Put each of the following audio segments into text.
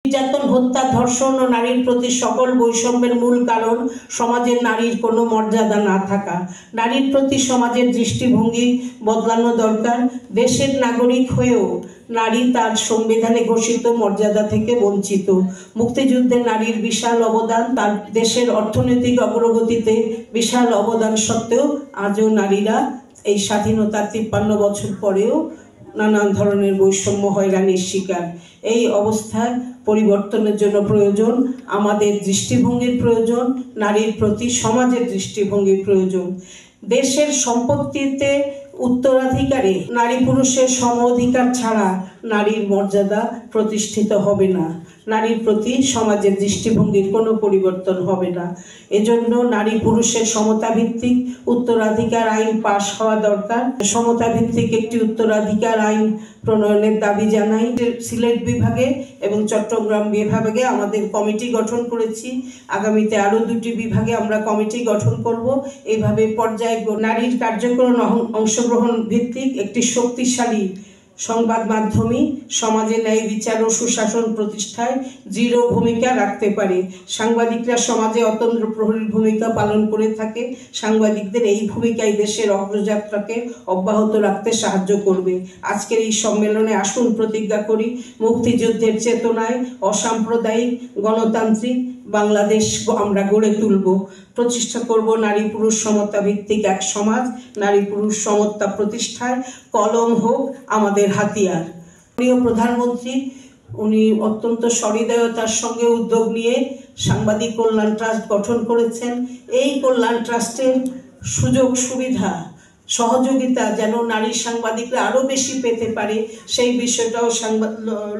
নির্যাতন, হত্যা, ধর্ষণ ও নারীর প্রতি সকল বৈষম্যের মূল কারণ সমাজে নারীর কোনো মর্যাদা না থাকা। নারীর প্রতি সমাজের দৃষ্টিভঙ্গি বদলানো দরকার। দেশের নাগরিক হয়েও নারী তার সংবিধানে ঘোষিত মর্যাদা থেকে বঞ্চিত। মুক্তিযুদ্ধে নারীর বিশাল অবদান, তার দেশের অর্থনৈতিক অগ্রগতিতে বিশাল অবদান সত্ত্বেও আজও নারীরা এই স্বাধীনতার 53 বছর পরেও নানান ধরনের বৈষম্য, হয়রানির শিকার। এই অবস্থায় পরিবর্তনের জন্য প্রয়োজন আমাদের দৃষ্টিভঙ্গির প্রয়োজন, নারীর প্রতি সমাজের দৃষ্টিভঙ্গির প্রয়োজন। দেশের সম্পত্তিতে উত্তরাধিকারে নারী পুরুষের সম অধিকার ছাড়া নারীর মর্যাদা প্রতিষ্ঠিত হবে না, নারীর প্রতি সমাজের দৃষ্টিভঙ্গির কোনো পরিবর্তন হবে না। এজন্য নারী পুরুষের সমতা ভিত্তিক উত্তরাধিকার আইন পাশ হওয়া দরকার। সমতা ভিত্তিক একটি উত্তরাধিকার আইন প্রণয়নের দাবি জানাই। সিলেট বিভাগে এবং চট্টগ্রাম বিভাগে আমাদের কমিটি গঠন করেছি। আগামীতে আরও 2টি বিভাগে আমরা কমিটি গঠন করব। এইভাবে পর্যায়ে নারীর কার্যক্রম অংশগ্রহণ ভিত্তিক একটি শক্তিশালী সংবাদ মাধ্যমই সমাজে ন্যায় বিচার ও সুশাসন প্রতিষ্ঠায় দৃঢ় ভূমিকা রাখতে পারে। সাংবাদিকরা সমাজে অতন্দ্র প্রহরীর ভূমিকা পালন করে থাকে। সাংবাদিকদের এই ভূমিকাই দেশের অগ্রযাত্রাকে অব্যাহত রাখতে সাহায্য করবে। আজকের এই সম্মেলনে আসুন প্রতিজ্ঞা করি, মুক্তিযুদ্ধের চেতনায় অসাম্প্রদায়িক গণতান্ত্রিক বাংলাদেশ আমরা গড়ে তুলব। প্রতিষ্ঠা করব নারী পুরুষ সমতা ভিত্তিক এক সমাজ। নারী পুরুষ সমতা প্রতিষ্ঠায় কলম হোক আমাদের হাতিয়ার। প্রিয় প্রধানমন্ত্রী উনি অত্যন্ত সহৃদয়তার সঙ্গে উদ্যোগ নিয়ে সাংবাদিক কল্যাণ ট্রাস্ট গঠন করেছেন। এই কল্যাণ ট্রাস্টের সুযোগ সুবিধা সহযোগিতা যেন নারী সাংবাদিকরা আরও বেশি পেতে পারে, সেই বিষয়টাও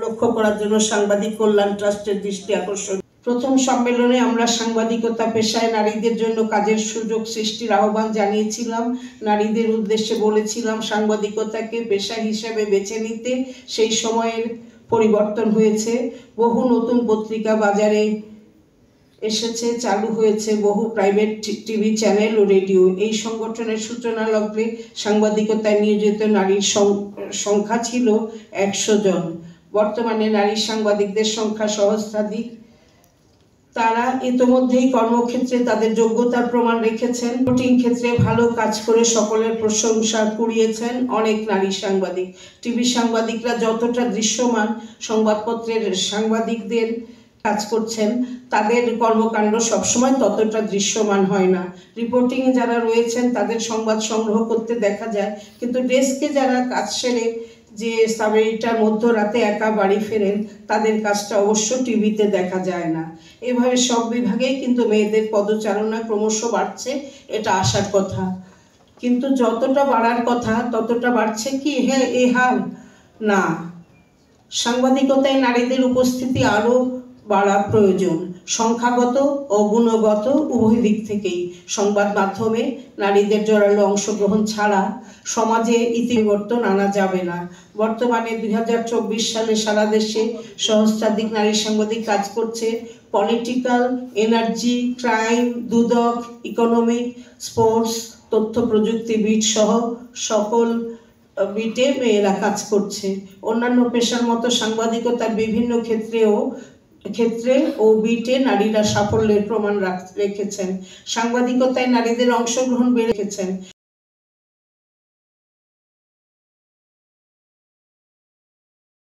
লক্ষ্য করার জন্য সাংবাদিক কল্যাণ ট্রাস্টের দৃষ্টি আকর্ষণ। প্রথম সম্মেলনে আমরা সাংবাদিকতা পেশায় নারীদের জন্য কাজের সুযোগ সৃষ্টির আহ্বান জানিয়েছিলাম। নারীদের উদ্দেশ্যে বলেছিলাম সাংবাদিকতাকে পেশা হিসেবে বেছে নিতে। সেই সময়ের পরিবর্তন হয়েছে। বহু নতুন পত্রিকা বাজারে এসেছে, চালু হয়েছে বহু প্রাইভেট টিভি চ্যানেল ও রেডিও। এই সংগঠনের সূচনা লগ্নে সাংবাদিকতায় নিয়োজিত নারীর সংখ্যা ছিল 100 জন। বর্তমানে নারী সাংবাদিকদের সংখ্যা সহস্রাধিক। তারা ইতোমধ্যেই কর্মক্ষেত্রে তাদের যোগ্যতার প্রমাণ রেখেছেন। রিপোর্টিং ক্ষেত্রে ভালো কাজ করে সকলের প্রশংসা কুড়িয়েছেন অনেক নারী সাংবাদিক। টিভি সাংবাদিকরা যতটা দৃশ্যমান সংবাদপত্রের সাংবাদিকদের কাজ করছেন, তাদের কর্মকাণ্ড সবসময় ততটা দৃশ্যমান হয় না। রিপোর্টিংয়ে যারা রয়েছেন তাদের সংবাদ সংগ্রহ করতে দেখা যায়, কিন্তু ডেস্কে যারা কাজ সেরে যে সাব-এডিটর মধ্যরাতে একা বাড়ি ফেরেন, তাদের কাজটা অবশ্য টিভিতে দেখা যায় না। এভাবে সব বিভাগেই কিন্তু মেয়েদের পদচারণা ক্রমশ বাড়ছে, এটা আসার কথা। কিন্তু যতটা বাড়ার কথা ততটা বাড়ছে কি এ হাল? না, সাংবাদিকতায় নারীদের উপস্থিতি আরও বাড়া প্রয়োজন। সংখ্যাগত ও গুণগত উভয় দিক থেকেই সংবাদ মাধ্যমে নারীদের জোরালো অংশগ্রহণ ছাড়া সমাজে ইতিবর্তন আনা যাবে না। বর্তমানে 2024 সালে সারা দেশে সহস্রাধিক নারী সাংবাদিক কাজ করছে। পলিটিক্যাল, এনার্জি, ক্রাইম, দুদক, ইকোনমিক, স্পোর্টস, তথ্য প্রযুক্তিবিদ সহ সকল বিটে মেয়েরা কাজ করছে। অন্যান্য পেশার মতো সাংবাদিকতার বিভিন্ন ক্ষেত্রে ও বিটে নারীরা সাফল্যের প্রমাণ রেখেছেন। সাংবাদিকতায় নারীদের অংশগ্রহণ বেড়েছেন।